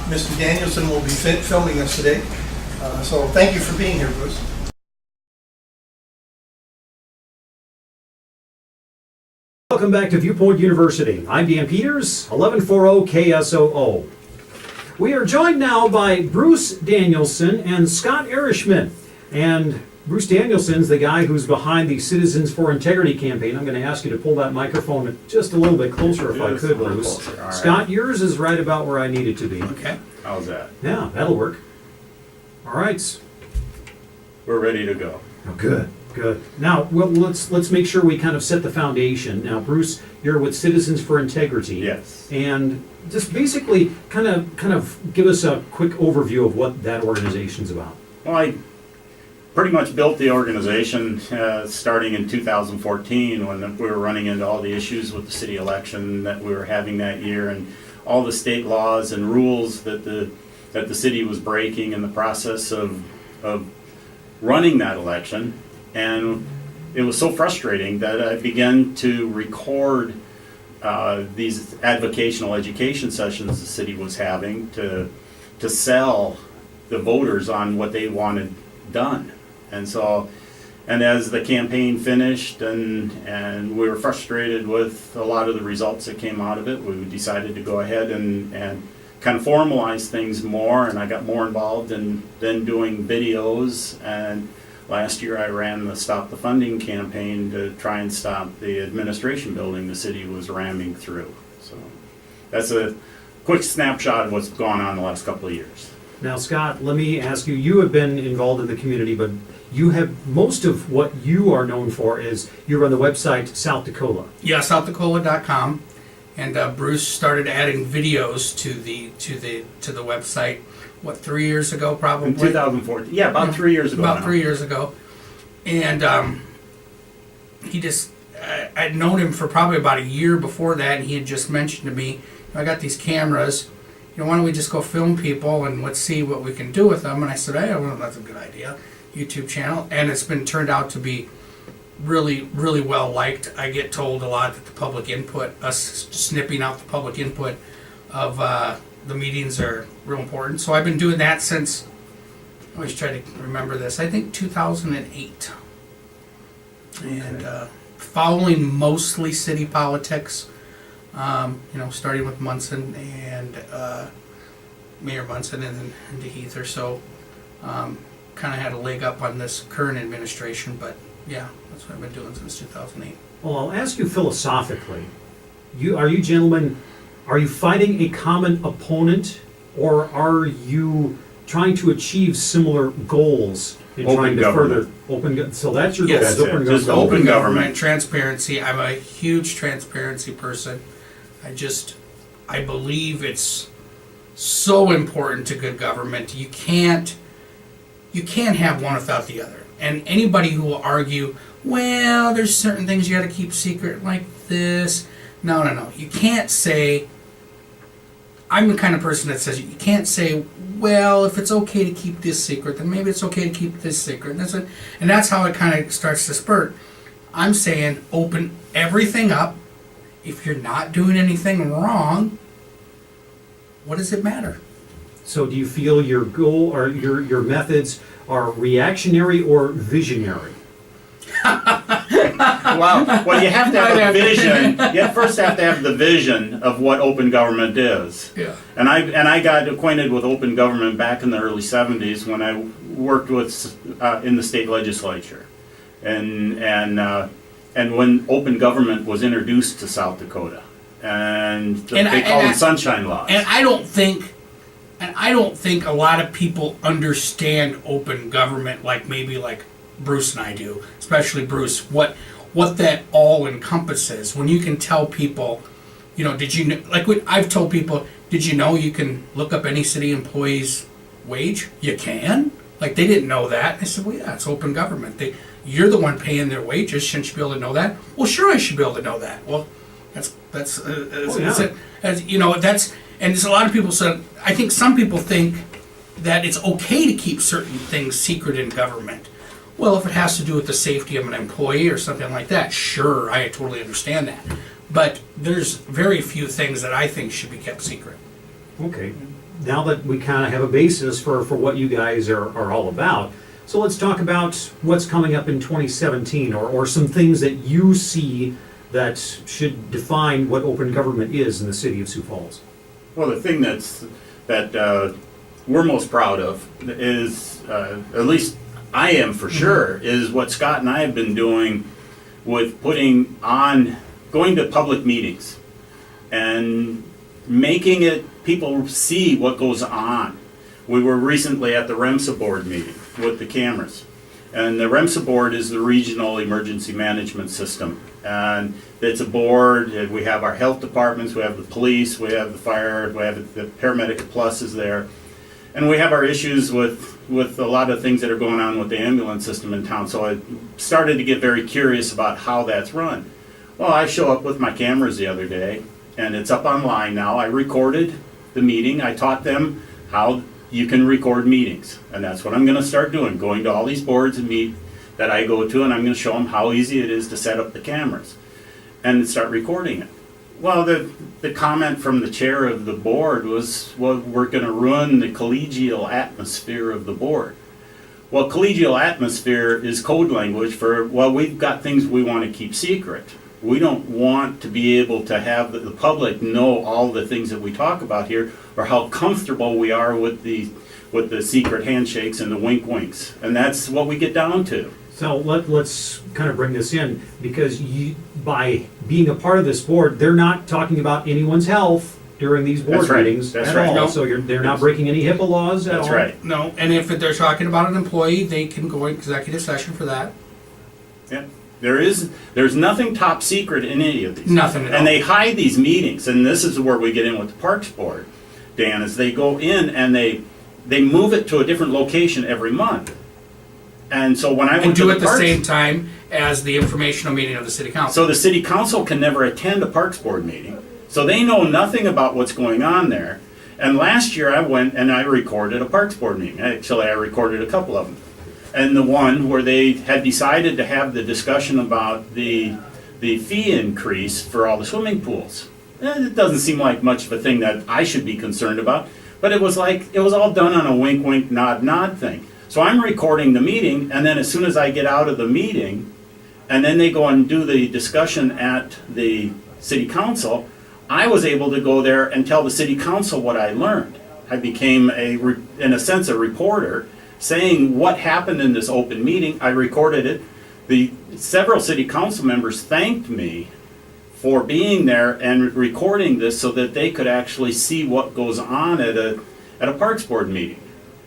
Mr. Danielson will be filming us today. So thank you for being here, Bruce. Welcome back to ViewPoint University. I'm Dan Peters, 1140 KSOO. We are joined now by Bruce Danielson and Scott Erishman. And Bruce Danielson's the guy who's behind the Citizens for Integrity campaign. I'm going to ask you to pull that microphone just a little bit closer if I could, Bruce. Scott, yours is right about where I need it to be. Okay. How's that? Yeah, that'll work. All right. We're ready to go. Oh, good. Good. Now, well, let's make sure we kind of set the foundation. Now, Bruce, you're with Citizens for Integrity. Yes. And just basically kind of give us a quick overview of what that organization's about. Well, I pretty much built the organization starting in 2014 when we were running into all the issues with the city election that we were having that year and all the state laws and rules that the city was breaking in the process of running that election. And it was so frustrating that I began to record these advocational education sessions the city was having to sell the voters on what they wanted done. And so, and as the campaign finished and we were frustrated with a lot of the results that came out of it, we decided to go ahead and kind of formalize things more, and I got more involved in then doing videos. And last year I ran the Stop the Funding campaign to try and stop the administration building the city was ramming through. So that's a quick snapshot of what's gone on the last couple of years. Now, Scott, let me ask you, you have been involved in the community, but you have most of what you are known for is you run the website South Dakota. Yeah, southdakota.com. And Bruce started adding videos to the website, what, 3 years ago probably? In 2014. Yeah, about 3 years ago. About now. 3 years ago. And he just, I'd known him for probably about a year before that, and he had just mentioned to me, I got these cameras, why don't we just go film people and let's see what we can do with them. And I said, hey, well, that's a good idea. YouTube channel. And it's been turned out to be really, really well liked. I get told a lot that the public input, us snipping out the public input of the meetings are real important. So I've been doing that since, I always try to remember this, I think 2008. Okay. And following mostly city politics, starting with Munson and Mayor Munson and DeHeath or so. Kind of had a leg up on this current administration, but yeah, that's what I've been doing since 2008. Well, I'll ask you philosophically. Are you gentlemen, are you fighting a common opponent, or are you trying to achieve similar goals in trying to further open? So that's your goal. Yes, open just government. open government, transparency. I'm a huge transparency person. I believe it's so important to good government. You can't have one without the other. And anybody who will argue, well, there's certain things you got to keep secret like this. No. You can't say, I'm the kind of person that says, you can't say, well, if it's okay to keep this secret, then maybe it's okay to keep this secret. And that's how it kind of starts to spurt. I'm saying open everything up. If you're not doing anything wrong, what does it matter? So do you feel your goal or your methods are reactionary or visionary? Well, you have to have a vision. You first have to have the vision of what open government is. Yeah. And I got acquainted with open government back in the early 70s when I worked with in the state legislature, and when open government was introduced to South Dakota, and they call them sunshine laws. And I don't think a lot of people understand open government like maybe like Bruce and I do, especially Bruce, what that all encompasses. When you can tell people, did you know, like what I've told people, did you know you can look up any city employee's wage? You can? Like they didn't know that. And I said, well, yeah, it's open government. You're the one paying their wages. Shouldn't you be able to know that? Well, sure, I should be able to know that. Well, that's and there's a lot of people said, I think some people think that it's okay to keep certain things secret in government. Well, if it has to do with the safety of an employee or something like that, sure, I totally understand that. But there's very few things that I think should be kept secret. Okay, now that we kind of have a basis for what you guys are all about, so let's talk about what's coming up in 2017, or some things that you see that should define what open government is in the city of Sioux Falls. Well, the thing that we're most proud of is, at least I am for sure, is what Scott and I have been doing with going to public meetings and making it, people see what goes on. We were recently at the REMSA board meeting with the cameras. And the REMSA board is the Regional Emergency Management System. And it's a board, and we have our health departments, we have the police, we have the fire, we have the paramedic plus is there. And we have our issues with a lot of things that are going on with the ambulance system in town. So I started to get very curious about how that's run. Well, I show up with my cameras the other day, and it's up online now. I recorded the meeting. I taught them how you can record meetings. And that's what I'm going to start doing, going to all these boards and meet that I go to, and I'm going to show them how easy it is to set up the cameras and start recording it. Well, the comment from the chair of the board was, well, we're going to ruin the collegial atmosphere of the board. Well, collegial atmosphere is code language for, well, we've got things we want to keep secret. We don't want to be able to have the public know all the things that we talk about here, or how comfortable we are with the secret handshakes and the wink winks. And that's what we get down to. So let's kind of bring this in, because by being a part of this board, they're not talking about anyone's health during these board That's right. meetings That's at right. all. No. So they're not breaking any HIPAA laws at all. That's right. No, and if they're talking about an employee, they can go executive session for that. Yeah. There's nothing top secret in any of these. Nothing at all. And they hide these meetings, and this is where we get in with the Parks Board, Dan, is they go in and they move it to a different location every month. And so when I And went to do the it at the Parks, same time as the informational meeting of the city council. so the city council can never attend a Parks Board meeting, so they know nothing about what's going on there. And last year I went and I recorded a Parks Board meeting. Actually, I recorded a couple of them. And the one where they had decided to have the discussion about the fee increase for all the swimming pools. It doesn't seem like much of a thing that I should be concerned about, but it was all done on a wink, wink, nod, nod thing. So I'm recording the meeting, and then as soon as I get out of the meeting, and then they go and do the discussion at the city council, I was able to go there and tell the city council what I learned. I became, in a sense, a reporter, saying what happened in this open meeting. I recorded it. Several city council members thanked me for being there and recording this so that they could actually see what goes on at a Parks Board meeting.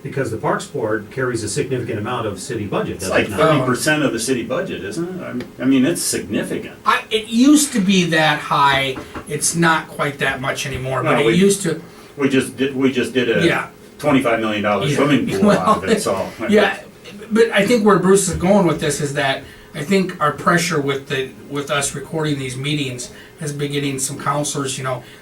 Because the Parks Board carries a significant amount of city budget, It's doesn't like it? 30% of the city budget, isn't it? I mean, it's significant. It used to be that high. It's not quite that much anymore, but No, it used to. We just did a Yeah. $25 million Yeah. swimming pool out of it, so. Yeah, but I think where Bruce is going with this is that I think our pressure with us recording these meetings has been getting some counselors.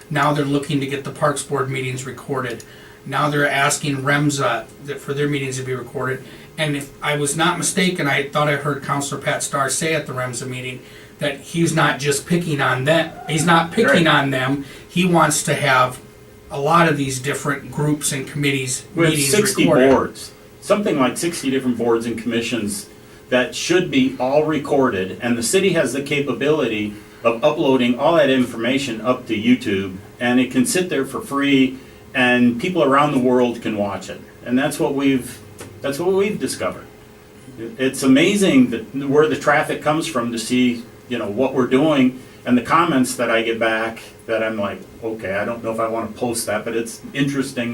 Now they're looking to get the Parks Board meetings recorded. Now they're asking REMSA for their meetings to be recorded. And if I was not mistaken, I thought I heard Counselor Pat Starr say at the REMSA meeting that he's not just picking on them. He's not picking on them. He wants to have a lot of these different groups and committees We have meetings 60 recorded. boards, something like 60 different boards and commissions that should be all recorded, and the city has the capability of uploading all that information up to YouTube, and it can sit there for free, and people around the world can watch it. And that's what we've discovered. It's amazing where the traffic comes from to see, what we're doing, and the comments that I get back that I'm like, okay, I don't know if I want to post that, but it's interesting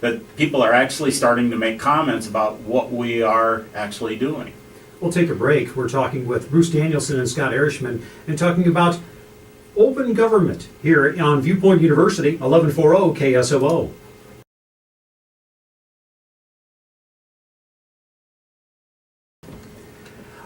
that people are actually starting to make comments about what we are actually doing. We'll take a break. We're talking with Bruce Danielson and Scott Erishman and talking about open government here on ViewPoint University, 1140 KSOO.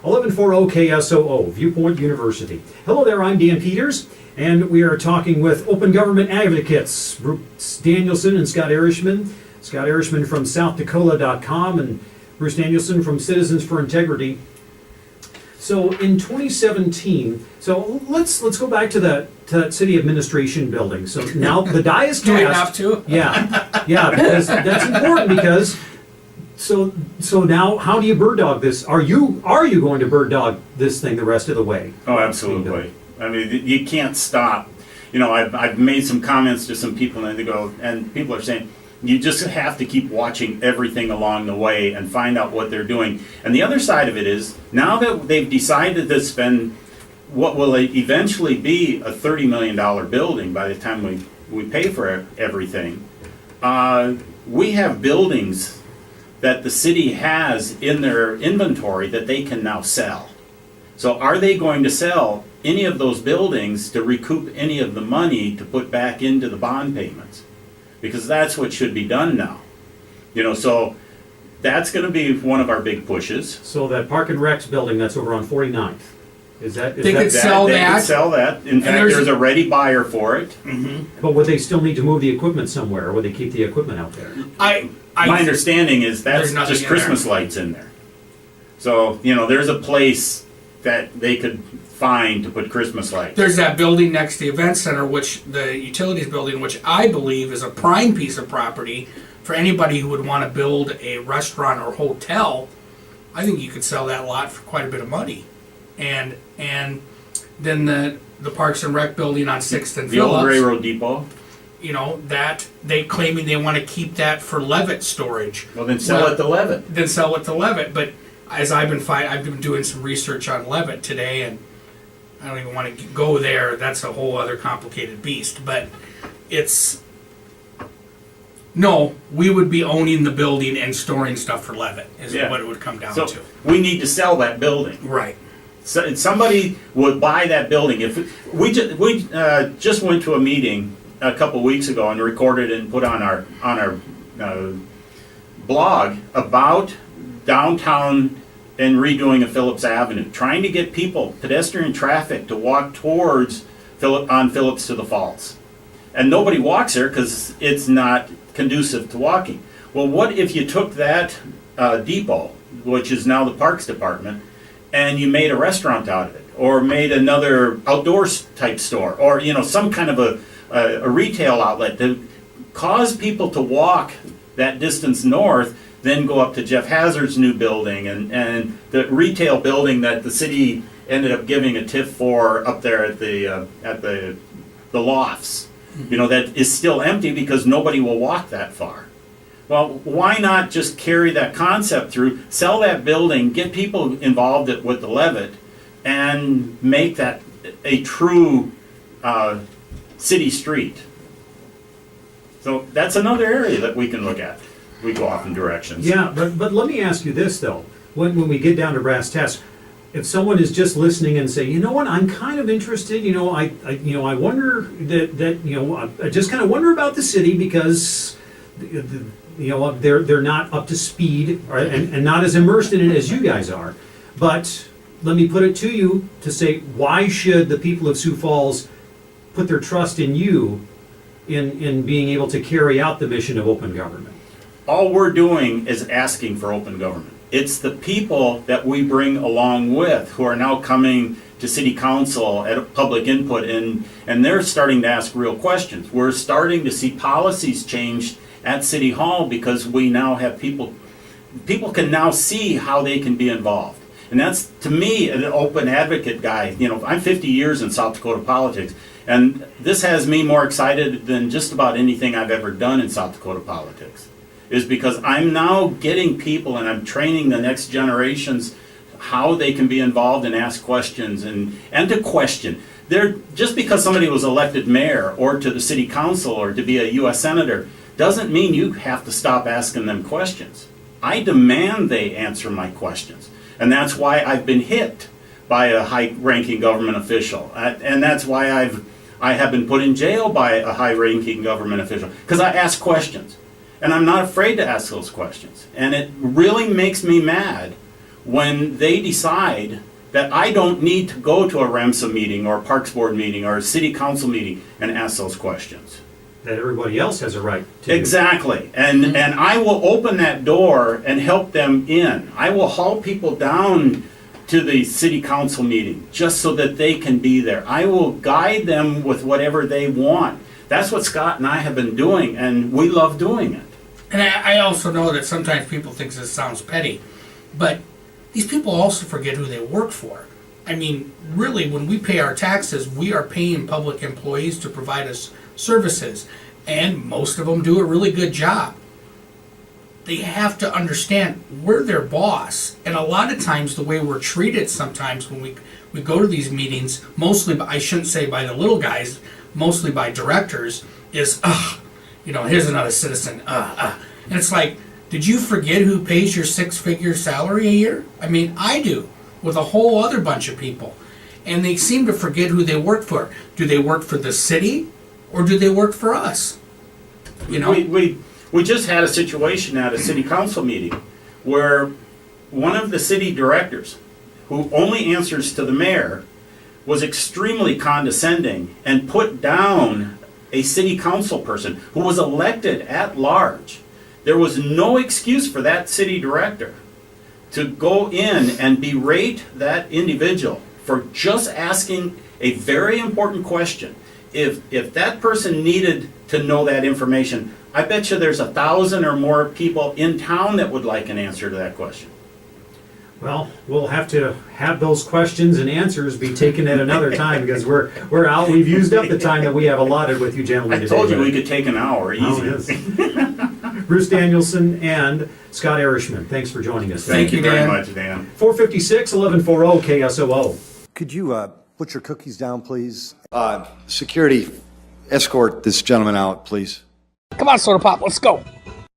KSOO, ViewPoint University. Hello there, I'm Dan Peters, and we are talking with open government advocates, Bruce Danielson and Scott Erishman. Scott Erishman from SouthDakota.com and Bruce Danielson from Citizens for Integrity. So in 2017, so let's go back to that city administration building. So now the die is Do we cast. have to? Yeah, because that's important because so now how do you bird dog this? Are you going to bird dog this thing the rest of the way? Oh, absolutely. I mean, you can't stop. You know, I've made some comments to some people, and they go, and people are saying, you just have to keep watching everything along the way and find out what they're doing. And the other side of it is, now that they've decided to spend what will eventually be a $30 million building by the time we pay for everything, we have buildings that the city has in their inventory that they can now sell. So are they going to sell any of those buildings to recoup any of the money to put back into the bond payments? Because that's what should be done now. You know, so that's going to be one of our big pushes. So that Park and Recs building that's over on 49th, is that? They could sell They that. could sell that. In fact, there's a ready buyer for it. But would they still need to move the equipment somewhere, or would they keep the equipment out there? My understanding is that's There's nothing just in Christmas there. lights in there. So, you know, there's a place that they could find to put Christmas lights. There's that building next to the event center, which the utilities building, which I believe is a prime piece of property for anybody who would want to build a restaurant or hotel. I think you could sell that lot for quite a bit of money. And then the Parks and Rec building on 6th and The old Phillips, railroad depot. you know, that they claiming they want to keep that for Levitt storage. Well, then sell it to Levitt. Then sell it to Levitt. But as I've been doing some research on Levitt today, and I don't even want to go there. That's a whole other complicated beast. But no, we would be owning the building and storing stuff for Levitt is Yeah. what it would come down So to. we need to sell that building. Right. So somebody would buy that building. If we just went to a meeting a couple weeks ago and recorded and put on our blog about downtown and redoing of Phillips Avenue, trying to get people, pedestrian traffic, to walk towards Phillips to the Falls, and nobody walks there because it's not conducive to walking. Well, what if you took that depot, which is now the Parks Department, and you made a restaurant out of it, or made another outdoors type store, or some kind of a retail outlet to cause people to walk that distance north, then go up to Jeff Hazard's new building and the retail building that the city ended up giving a TIF for up there at the lofts. That is still empty because nobody will walk that far. Well, why not just carry that concept through, sell that building, get people involved with the Levitt, and make that a true city street? So that's another area that we can look at. We go off in directions. Yeah, but let me ask you this though. When we get down to brass tacks, if someone is just listening and say, you know what, I'm kind of interested. I wonder I just kind of wonder about the city because they're not up to speed and not as immersed in it as you guys are. But let me put it to you to say, why should the people of Sioux Falls put their trust in you in being able to carry out the mission of open government? All we're doing is asking for open government. It's the people that we bring along with who are now coming to city council at public input, and they're starting to ask real questions. We're starting to see policies changed at City Hall because we now have people can now see how they can be involved. And that's, to me, an open advocate guy. I'm 50 years in South Dakota politics, and this has me more excited than just about anything I've ever done in South Dakota politics, is because I'm now getting people and I'm training the next generations how they can be involved and ask questions and to question. Just because somebody was elected mayor or to the city council or to be a U.S. senator doesn't mean you have to stop asking them questions. I demand they answer my questions. And that's why I've been hit by a high-ranking government official. And that's why I have been put in jail by a high-ranking government official, because I ask questions. And I'm not afraid to ask those questions. And it really makes me mad when they decide that I don't need to go to a REMSA meeting or a Parks Board meeting or a City Council meeting and ask those questions. That everybody else has a right to. Exactly. And I will open that door and help them in. I will haul people down to the city council meeting just so that they can be there. I will guide them with whatever they want. That's what Scott and I have been doing, and we love doing it. And I also know that sometimes people think this sounds petty, but these people also forget who they work for. I mean, really, when we pay our taxes, we are paying public employees to provide us services, and most of them do a really good job. They have to understand we're their boss, and a lot of times the way we're treated sometimes when we go to these meetings, mostly, I shouldn't say by the little guys, mostly by directors, is, here's another citizen, And it's like, did you forget who pays your six-figure salary a year? I mean, I do, with a whole other bunch of people. And they seem to forget who they work for. Do they work for the city, or do they work for us? You know? We just had a situation at a city council meeting where one of the city directors, who only answers to the mayor, was extremely condescending and put down a city council person who was elected at large. There was no excuse for that city director to go in and berate that individual for just asking a very important question. If that person needed to know that information, I bet you there's 1,000 or more people in town that would like an answer to that question. Well, we'll have to have those questions and answers be taken at another time because we're out. We've used up the time that we have allotted with you gentlemen I today. told you we could take an hour, easy. Oh, yes. Bruce Danielson and Scott Erishman, thanks for joining us. Thank you, very Dan. much, Dan. 456 1140 KSOO. Could you put your cookies down, please? Security, escort this gentleman out, please. Come on, Soda Pop, let's go.